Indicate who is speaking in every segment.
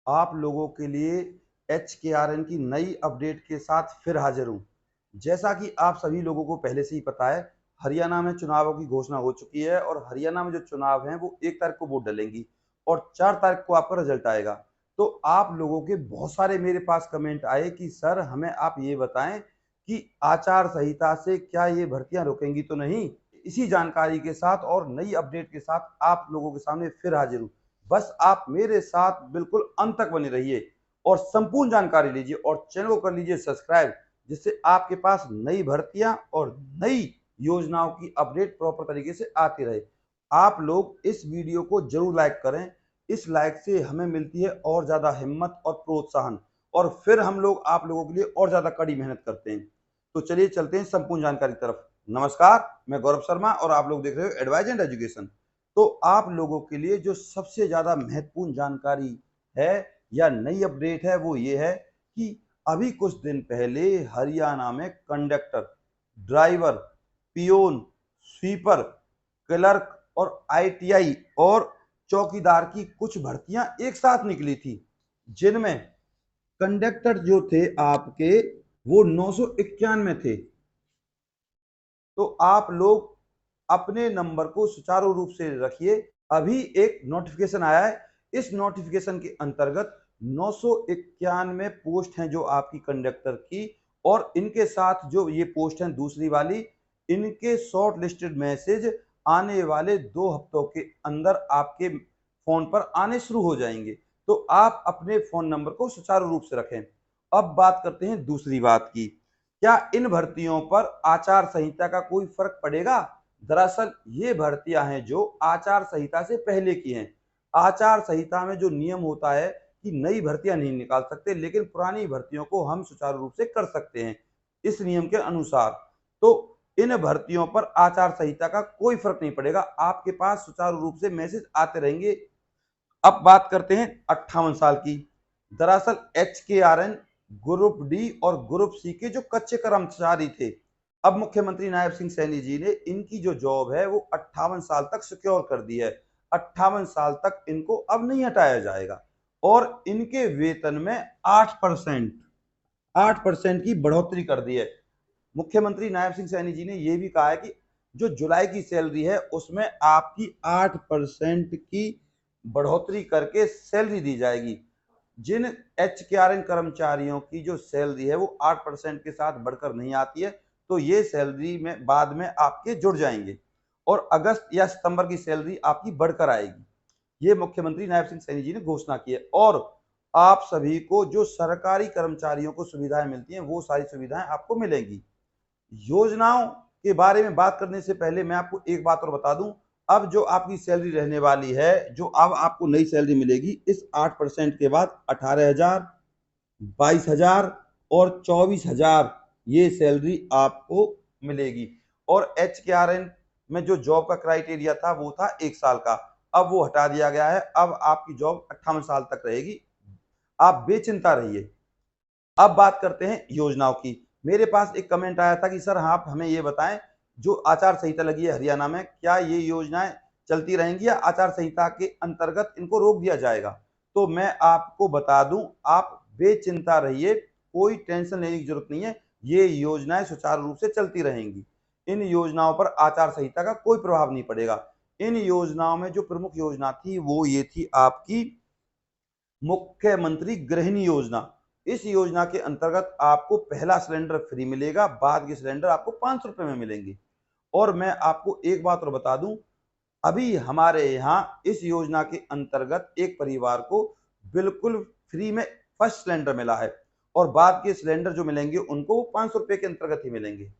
Speaker 1: आप लोगों के लिए HKRN की नई अपडेट के साथ फिर हाजिर हूँ। जैसा कि आप सभी लोगों को पहले से ही पता है, हरियाणा में चुनावों की घोषणा हो चुकी है और हरियाणा में जो चुनाव हैं वो 1 तारीख को वोट डलेंगी और 4 तारीख को आपका रिजल्ट आएगा। तो आप लोगों के बहुत सारे मेरे पास कमेंट आए कि सर हमें आप ये बताएं कि आचार संहिता से क्या ये भर्तियां रुकेंगी तो नहीं? इसी जानकारी के साथ और नई अपडेट के साथ आप लोगों के सामने फिर हाजिर हूँ। बस आप मेरे साथ बिल्कुल अंत तक बने रहिए और संपूर्ण जानकारी लीजिए और चैनल को कर लीजिए सब्सक्राइब, जिससे आपके पास नई भर्तियां और नई योजनाओं की अपडेट प्रॉपर तरीके से आती रहे। आप लोग इस वीडियो को जरूर लाइक करें। इस लाइक से हमें मिलती है और ज्यादा हिम्मत और प्रोत्साहन और फिर हम लोग आप लोगों के लिए और ज्यादा कड़ी मेहनत करते हैं। तो चलिए चलते हैं संपूर्ण जानकारी की तरफ। नमस्कार, मैं गौरव शर्मा और आप लोग देख रहे हो एडवाइज एंड एजुकेशन। तो आप लोगों के लिए जो सबसे ज्यादा महत्वपूर्ण जानकारी है या नई अपडेट है वो ये है कि अभी कुछ दिन पहले हरियाणा में conductor, driver, peon, sweeper, clerk और ITI और चौकीदार की कुछ भर्तियां एक साथ निकली थी, जिनमें कंडक्टर जो थे आपके वो 991 थे। तो आप लोग अपने नंबर को सुचारू रूप से रखिए। अभी एक नोटिफिकेशन आया है। इस नोटिफिकेशन के अंतर्गत 991 पोस्ट हैं जो आपकी कंडक्टर की, और इनके साथ जो ये पोस्ट हैं दूसरी वाली, इनके शॉर्ट लिस्टेड मैसेज आने वाले 2 हफ्तों के अंदर आपके फोन पर आने शुरू हो जाएंगे। तो आप अपने फोन नंबर को सुचारू रूप से रखें। अब बात करते हैं दूसरी बात की। क्या इन भर्तियों पर आचार संहिता का कोई फर्क पड़ेगा? दरअसल ये भर्तियां हैं जो आचार संहिता से पहले की हैं। आचार संहिता में जो नियम होता है कि नई भर्तियां नहीं निकाल सकते, लेकिन पुरानी भर्तियों को हम सुचारू रूप से कर सकते हैं इस नियम के अनुसार। तो इन भर्तियों पर आचार संहिता का कोई फर्क नहीं पड़ेगा, आपके पास सुचारू रूप से मैसेज आते रहेंगे। अब बात करते हैं 58 साल की। दरअसल HKRN ग्रुप डी और ग्रुप सी के जो कच्चे कर्मचारी थे, अब मुख्यमंत्री नायब सिंह सैनी जी ने इनकी जो जॉब है वो 58 साल तक सिक्योर कर दी है। 58 साल तक इनको अब नहीं हटाया जाएगा और इनके वेतन में 8% की बढ़ोतरी कर दी है। मुख्यमंत्री नायब सिंह सैनी जी ने यह भी कहा है कि जो जुलाई की सैलरी है उसमें आपकी 8% की बढ़ोतरी करके सैलरी दी जाएगी। जिन HKRN कर्मचारियों की जो सैलरी है वो 8% के साथ बढ़कर नहीं आती है, तो ये सैलरी में बाद में आपके जुड़ जाएंगे और अगस्त या सितंबर की सैलरी आपकी बढ़कर आएगी। ये मुख्यमंत्री नायब सिंह सैनी जी ने घोषणा की है। और आप सभी को जो सरकारी कर्मचारियों को सुविधाएं मिलती हैं वो सारी सुविधाएं आपको मिलेंगी। योजनाओं के बारे में बात करने से पहले मैं आपको एक बात और बता दूं। अब जो आपकी सैलरी रहने वाली है, जो अब आपको नई सैलरी मिलेगी, इस 8% के बाद 18,000, 22,000 और 24,000 ये सैलरी आपको मिलेगी। और HKRN में जो जॉब का क्राइटेरिया था वो था 1 साल का, अब वो हटा दिया गया है। अब आपकी जॉब 58 साल तक रहेगी, आप बेचिंता रहिए। अब बात करते हैं योजनाओं की। मेरे पास एक कमेंट आया था कि सर आप हमें ये बताएं, जो आचार संहिता लगी है हरियाणा में, क्या ये योजनाएं चलती रहेंगी या आचार संहिता के अंतर्गत इनको रोक दिया जाएगा? तो मैं आपको बता दूं, आप बेचिंता रहिए, कोई टेंशन लेने की जरूरत नहीं है। ये योजनाएं सुचारू रूप से चलती रहेंगी। इन योजनाओं पर आचार संहिता का कोई प्रभाव नहीं पड़ेगा। इन योजनाओं में जो प्रमुख योजना थी वो ये थी आपकी मुख्यमंत्री गृहिणी योजना। इस योजना के अंतर्गत आपको पहला सिलेंडर फ्री मिलेगा, बाद के सिलेंडर आपको 500 रुपए में मिलेंगे। और मैं आपको एक बात और बता दूं, अभी हमारे यहाँ इस योजना के अंतर्गत एक परिवार को बिल्कुल फ्री में फर्स्ट सिलेंडर मिला है और बाद के सिलेंडर जो मिलेंगे उनको 500 रुपए के अंतर्गत ही मिलेंगे।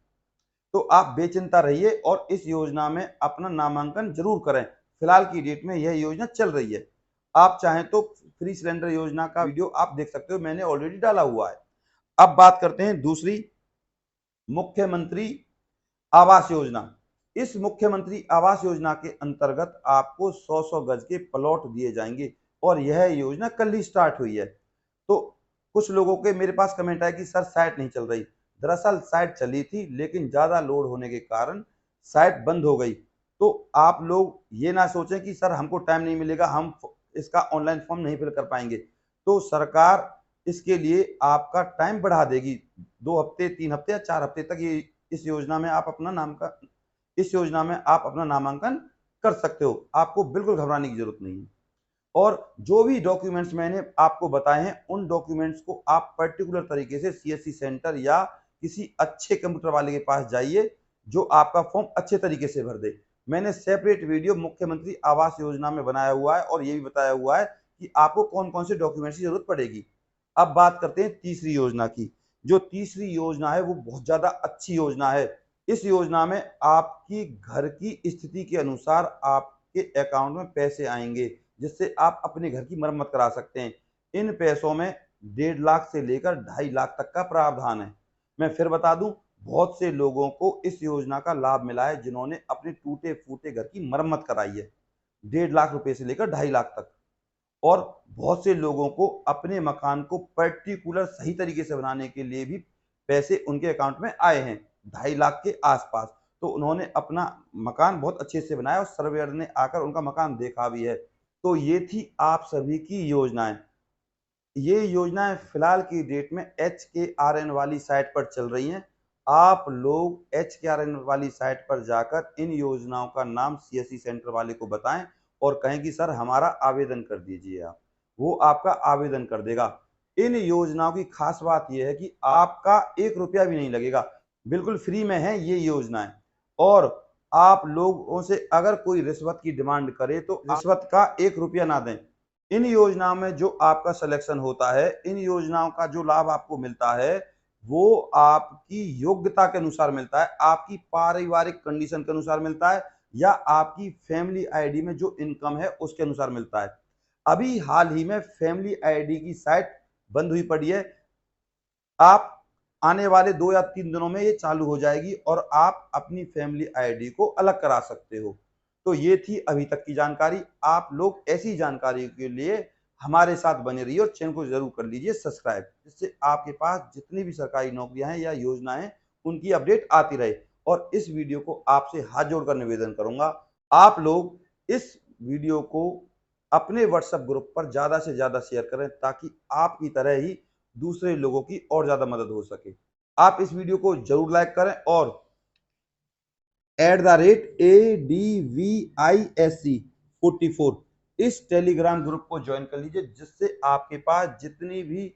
Speaker 1: तो आप बेचिंता रहिए और इस योजना में अपना नामांकन जरूर करें। फिलहाल की डेट में यह योजना चल रही है। आप चाहें तो फ्री सिलेंडर योजना का वीडियो आप देख सकते हो, मैंने ऑलरेडी डाला हुआ है। अब बात करते हैं दूसरी, मुख्यमंत्री आवास योजना। इस मुख्यमंत्री आवास योजना के अंतर्गत आपको 100-100 गज के प्लॉट दिए जाएंगे और यह योजना कल ही स्टार्ट हुई है। तो कुछ लोगों के मेरे पास कमेंट आया कि सर साइट नहीं चल रही। दरअसल साइट चली थी लेकिन ज्यादा लोड होने के कारण साइट बंद हो गई। तो आप लोग ये ना सोचें कि सर हमको टाइम नहीं मिलेगा, हम इसका ऑनलाइन फॉर्म नहीं फिल कर पाएंगे। तो सरकार इसके लिए आपका टाइम बढ़ा देगी। 2 हफ्ते, 3 हफ्ते या 4 हफ्ते तक ये इस योजना में आप अपना नामांकन कर सकते हो। आपको बिल्कुल घबराने की जरूरत नहीं है। और जो भी डॉक्यूमेंट्स मैंने आपको बताए हैं, उन डॉक्यूमेंट्स को आप पर्टिकुलर तरीके से सीएससी सेंटर या किसी अच्छे कंप्यूटर वाले के पास जाइए, जो आपका फॉर्म अच्छे तरीके से भर दे। मैंने सेपरेट वीडियो मुख्यमंत्री आवास योजना में बनाया हुआ है और ये भी बताया हुआ है कि आपको कौन कौन से डॉक्यूमेंट्स की जरूरत पड़ेगी। अब बात करते हैं तीसरी योजना की। जो तीसरी योजना है वो बहुत ज्यादा अच्छी योजना है। इस योजना में आपकी घर की स्थिति के अनुसार आपके अकाउंट में पैसे आएंगे, जिससे आप अपने घर की मरम्मत करा सकते हैं। इन पैसों में 1.5 लाख से लेकर 2.5 लाख तक का प्रावधान है। मैं फिर बता दूं, बहुत से लोगों को इस योजना का लाभ मिला है जिन्होंने अपने टूटे फूटे घर की मरम्मत कराई है, 1.5 लाख रुपए से लेकर 2.5 लाख तक। और बहुत से लोगों को अपने मकान को पर्टिकुलर सही तरीके से बनाने के लिए भी पैसे उनके अकाउंट में आए हैं, 2.5 लाख के आसपास। तो उन्होंने अपना मकान बहुत अच्छे से बनाया और सर्वेयर ने आकर उनका मकान देखा भी है। तो ये थी आप सभी की योजनाएं। ये योजनाएं फिलहाल की डेट में HKRN वाली साइट पर चल रही हैं। आप लोग HKRN वाली साइट पर जाकर इन योजनाओं का नाम सीएससी सेंटर वाले को बताएं और कहें कि सर हमारा आवेदन कर दीजिए आप। वो आपका आवेदन कर देगा। इन योजनाओं की खास बात यह है कि आपका 1 रुपया भी नहीं लगेगा, बिल्कुल फ्री में है ये योजनाएं। और आप लोगों से अगर कोई रिश्वत की डिमांड करे तो रिश्वत का 1 रुपया ना दें। इन योजनाओं में जो आपका सिलेक्शन होता है, इन योजनाओं का जो लाभ आपको मिलता है, वो आपकी योग्यता के अनुसार मिलता है, आपकी पारिवारिक कंडीशन के अनुसार मिलता है या आपकी फैमिली आईडी में जो इनकम है उसके अनुसार मिलता है। अभी हाल ही में फैमिली आईडी की साइट बंद हुई पड़ी है। आप आने वाले 2 या 3 दिनों में ये चालू हो जाएगी और आप अपनी फैमिली आईडी को अलग करा सकते हो। तो ये थी अभी तक की जानकारी। आप लोग ऐसी जानकारी के लिए हमारे साथ बने रहिए और चैनल को जरूर कर लीजिए सब्सक्राइब, जिससे आपके पास जितनी भी सरकारी नौकरियां हैं या योजनाएं उनकी अपडेट आती रहे। और इस वीडियो को आपसे हाथ जोड़कर निवेदन करूंगा, आप लोग इस वीडियो को अपने व्हाट्सएप ग्रुप पर ज्यादा से ज्यादा शेयर करें ताकि आपकी तरह ही दूसरे लोगों की और ज्यादा मदद हो सके। आप इस वीडियो को जरूर लाइक करें और @ADVISC44 इस टेलीग्राम ग्रुप को ज्वाइन कर लीजिए, जिससे आपके पास जितनी भी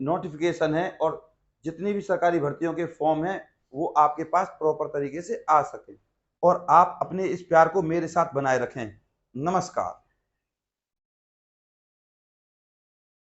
Speaker 1: नोटिफिकेशन है और जितनी भी सरकारी भर्तियों के फॉर्म हैं वो आपके पास प्रॉपर तरीके से आ सके और आप अपने इस प्यार को मेरे साथ बनाए रखें। नमस्कार।